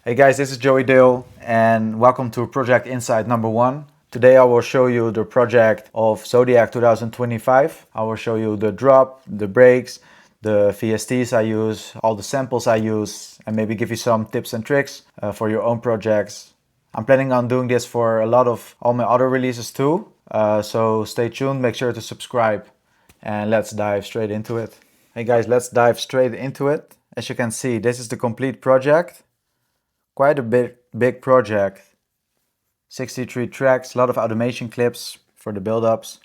Hey guys, this is Joey Dale and welcome to Project Insight number 1. Today I will show you the project of Zodiac 2025. I will show you the drop, the breaks, the VSTs I use, all the samples I use, and maybe give you some tips and tricks for your own projects. I'm planning on doing this for all my other releases too, so stay tuned, make sure to subscribe, and let's dive straight into it. Hey guys, let's dive straight into it. As you can see, this is the complete project. Quite a big project. 63 tracks, a lot of automation clips for the build-ups.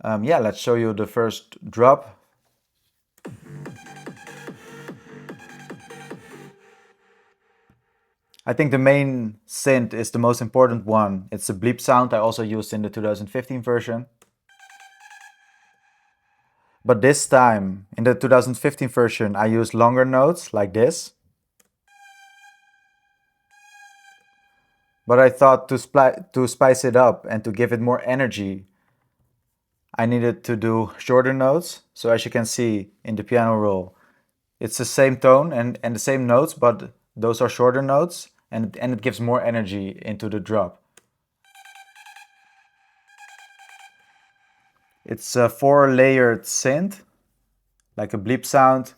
Yeah, let's show you the first drop. I think the main synth is the most important one. It's a bleep sound I also used in the 2015 version. But this time, in the 2015 version, I used longer notes like this. But I thought to spice it up and to give it more energy, I needed to do shorter notes. So as you can see in the piano roll, it's the same tone and the same notes, but those are shorter notes and it gives more energy into the drop. It's a 4-layered synth, like a bleep sound.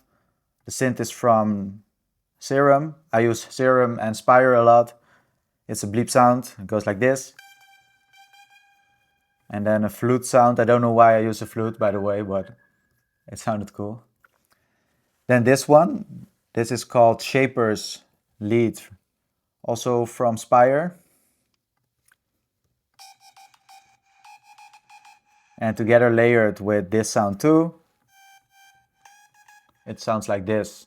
The synth is from Serum. I use Serum and Spire a lot. It's a bleep sound, it goes like this. And then a flute sound. I don't know why I use a flute, by the way, but it sounded cool. Then this one, this is called Shaper's Lead, also from Spire. And together layered with this sound too, it sounds like this.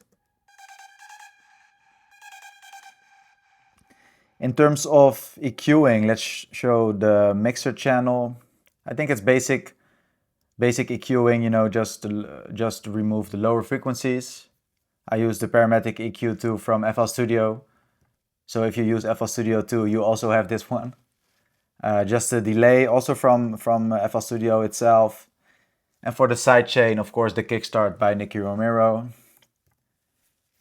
In terms of EQing, let's show the mixer channel. I think it's basic EQing, you know, just to remove the lower frequencies. I use the Parametric EQ2 from FL Studio. So if you use FL Studio 2, you also have this one. Just a delay, also from FL Studio itself. And for the sidechain, of course, the kickstart by Nicky Romero.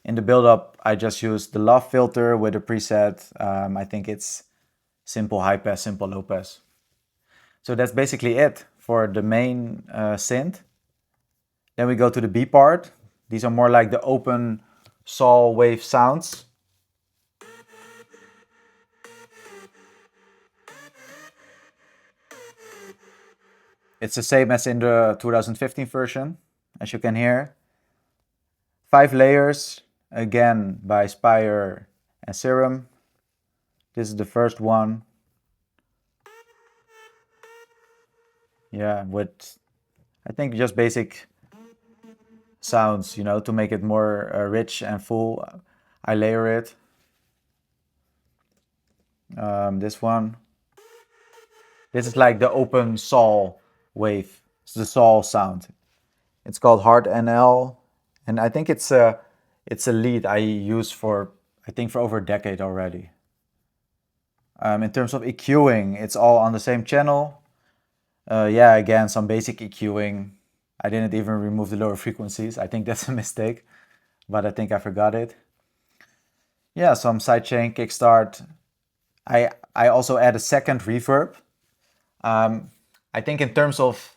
In the build-up, I just used the Love filter with a preset. I think it's simple high pass, simple low pass. So that's basically it for the main synth. Then we go to the B part. These are more like the open saw wave sounds. It's the same as in the 2015 version, as you can hear. 5 layers, again by Spire and Serum. This is the first one. Yeah, with I think just basic sounds, you know, to make it more rich and full. I layer it. This one. This is like the open saw wave. It's the saw sound. It's called Hard NL, and I think it's a lead I use for over a decade already. In terms of EQing, it's all on the same channel. Yeah, again, some basic EQing. I didn't even remove the lower frequencies. I think that's a mistake, but I think I forgot it. Yeah, some sidechain, kickstart. I also add a second reverb. I think in terms of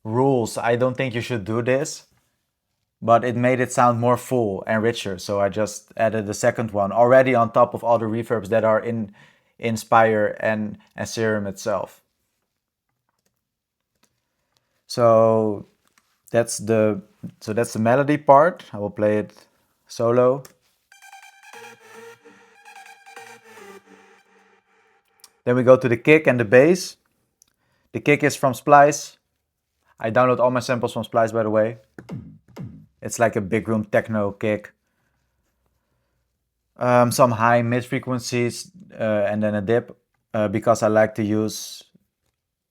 rules, I don't think you should do this, but it made it sound more full and richer. So I just added the second one already on top of all the reverbs that are in Spire and Serum itself. So that's the melody part. I will play it solo. Then we go to the kick and the bass. The kick is from Splice. I download all my samples from Splice, by the way. It's like a big room techno kick. Some high mid frequencies and then a dip because I like to use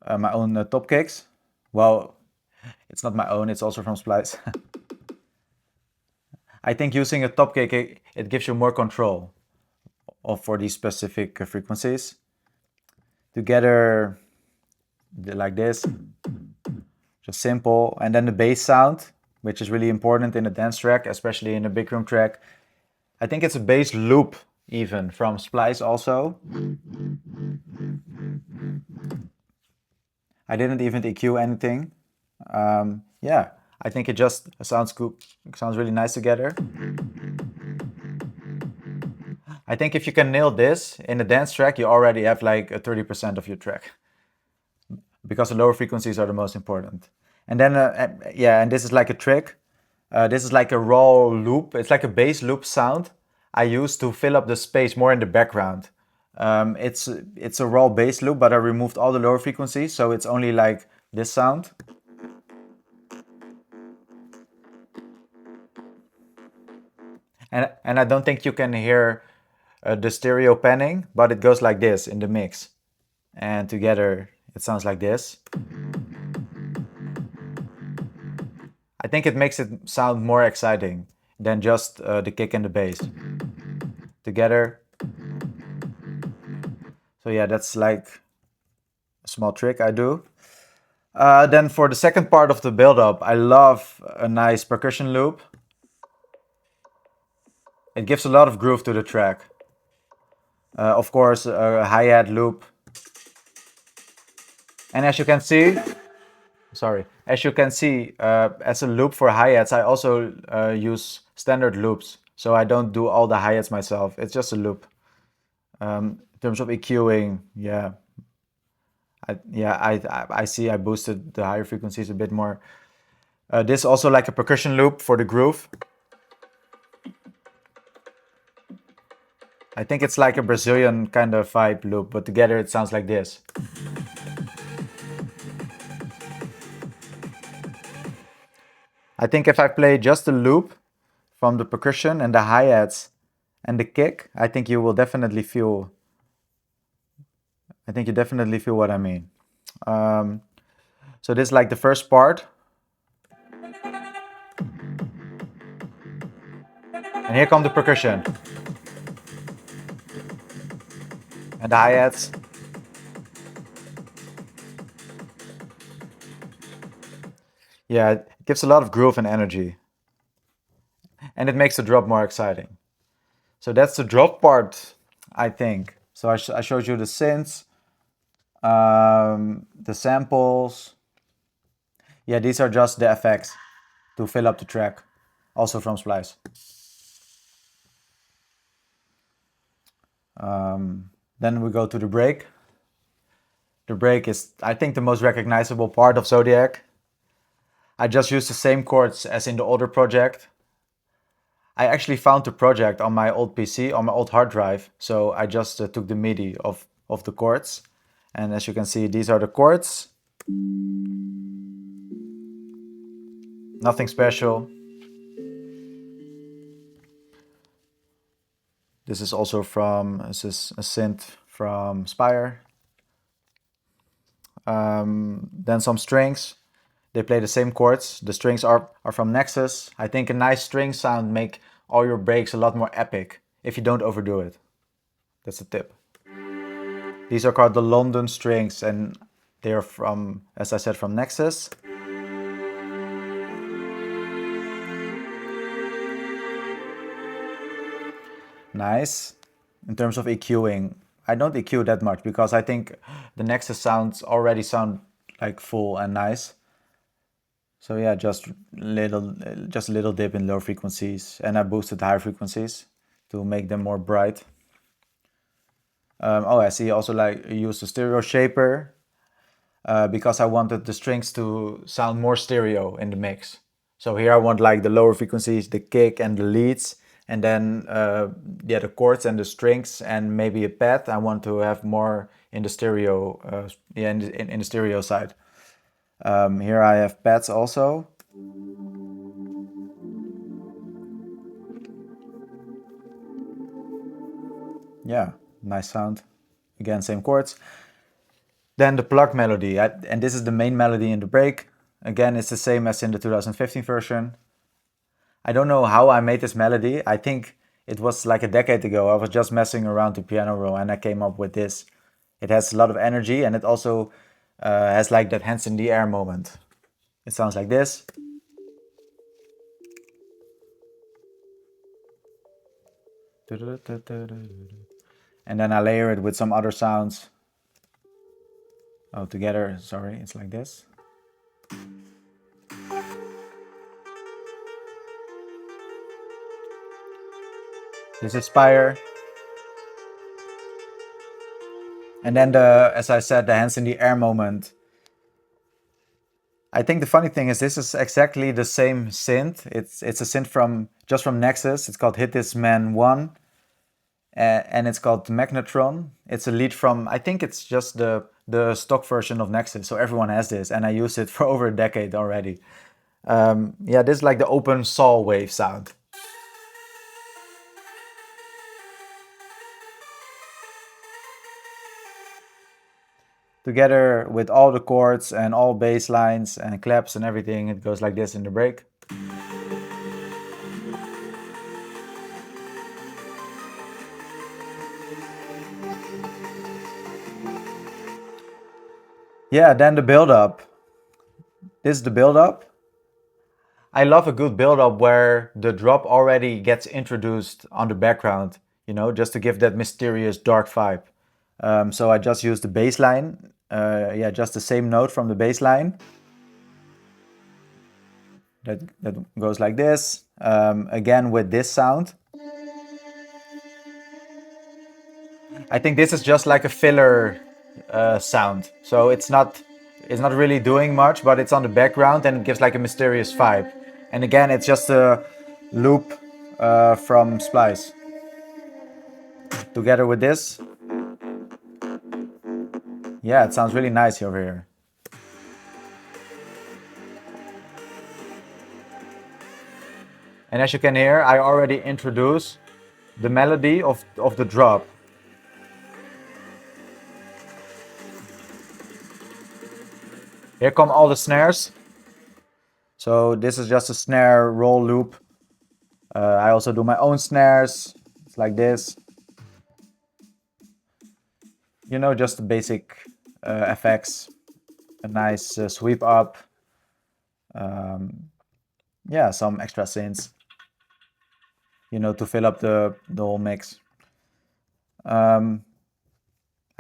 my own top kicks. Well, it's not my own, it's also from Splice. I think using a top kick, it gives you more control for these specific frequencies. Together, like this, just simple. And then the bass sound, which is really important in a dance track, especially in a big room track. I think it's a bass loop even from Splice also. I didn't even EQ anything. Yeah, I think it just sounds good. It sounds really nice together. I think if you can nail this in a dance track, you already have like a 30% of your track, because the lower frequencies are the most important. And then, yeah, and this is like a trick. This is like a raw loop. It's like a bass loop sound I use to fill up the space more in the background. It's a raw bass loop, but I removed all the lower frequencies, so it's only like this sound. And I don't think you can hear the stereo panning, but it goes like this in the mix. And together it sounds like this. I think it makes it sound more exciting than just the kick and the bass together. So yeah, that's like a small trick I do. Then for the second part of the build-up, I love a nice percussion loop. It gives a lot of groove to the track. Of course, a hi-hat loop. And as you can see, as a loop for hi-hats, I also use standard loops. So I don't do all the hi-hats myself. It's just a loop. In terms of EQing, yeah. I see I boosted the higher frequencies a bit more. This is also like a percussion loop for the groove. I think it's like a Brazilian kind of vibe loop, but together it sounds like this. I think if I play just the loop from the percussion and the hi-hats and the kick, I think you definitely feel what I mean. So this is like the first part. And here come the percussion. And the hi-hats. Yeah, it gives a lot of groove and energy. And it makes the drop more exciting. So that's the drop part, I think. So I showed you the synths, the samples. Yeah, these are just the effects to fill up the track, also from Splice. Then we go to the break. The break is, I think, the most recognizable part of Zodiac. I just used the same chords as in the older project. I actually found the project on my old PC, on my old hard drive, so I just took the MIDI of the chords. And as you can see, these are the chords. Nothing special. This is also this is a synth from Spire. Then some strings. They play the same chords. The strings are from Nexus. I think a nice string sound make all your breaks a lot more epic if you don't overdo it. That's a tip. These are called the London strings, and they are from, as I said, from Nexus. Nice. In terms of EQing, I don't EQ that much because I think the Nexus sounds already sound like full and nice. So yeah, just a little dip in low frequencies, and I boosted higher frequencies to make them more bright. Oh, I see. Also, like use the stereo shaper because I wanted the strings to sound more stereo in the mix. So here I want like the lower frequencies, the kick and the leads, and then yeah, the chords and the strings and maybe a pad. I want to have more in the stereo, yeah, in the stereo side. Here I have pads also. Yeah, nice sound. Again, same chords. Then the plug melody, and this is the main melody in the break. Again, it's the same as in the 2015 version. I don't know how I made this melody. I think it was like a decade ago. I was just messing around the piano roll and I came up with this. It has a lot of energy and it also has like that hands in the air moment. It sounds like this. And then I layer it with some other sounds. Oh, together, sorry, it's like this. This is Spire. And then as I said, the hands in the air moment. I think the funny thing is this is exactly the same synth. It's a synth from Nexus. It's called Hit This Man 1. And it's called Magnetron. It's a lead from, I think it's just the stock version of Nexus. So everyone has this, and I use it for over a decade already. Yeah, this is like the open saw wave sound. Together with all the chords and all bass lines and claps and everything, it goes like this in the break. Yeah, then the build-up. This is the build-up. I love a good build-up where the drop already gets introduced on the background, just to give that mysterious dark vibe. So I just use the bass line, yeah, just the same note from the bass line. That goes like this, again with this sound. I think this is just like a filler sound. So it's not really doing much, but it's on the background and it gives like a mysterious vibe. And again, it's just a loop from Splice. Together with this. Yeah, it sounds really nice over here. And as you can hear, I already introduced the melody of the drop. Here come all the snares. So this is just a snare roll loop. I also do my own snares. It's like this. Just the basic effects. A nice sweep up. Yeah, some extra synths. To fill up the whole mix. I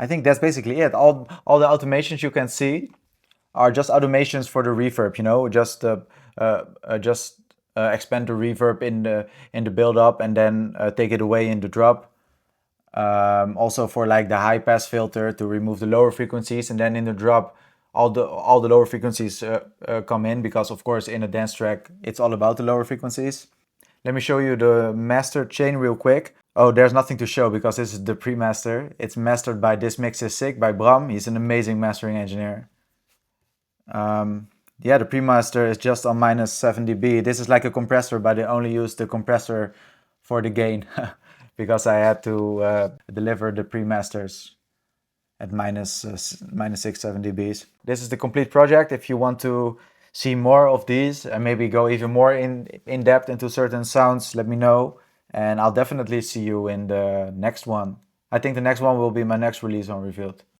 think that's basically it. All the automations you can see are just automations for the reverb. Just expand the reverb in the build up and then take it away in the drop. Also for like the high pass filter to remove the lower frequencies, and then in the drop all the lower frequencies come in, because of course in a dance track it's all about the lower frequencies. Let me show you the master chain real quick. Oh, there's nothing to show because this is the pre-master. It's mastered by This Mix Is Sick by Bram. He's an amazing mastering engineer. Yeah, the pre-master is just on minus 7 dB. This is like a compressor, but I only use the compressor for the gain because I had to deliver the pre-masters at minus 6, 7 dBs. This is the complete project. If you want to see more of these and maybe go even more in depth into certain sounds, let me know. And I'll definitely see you in the next one. I think the next one will be my next release on Revealed.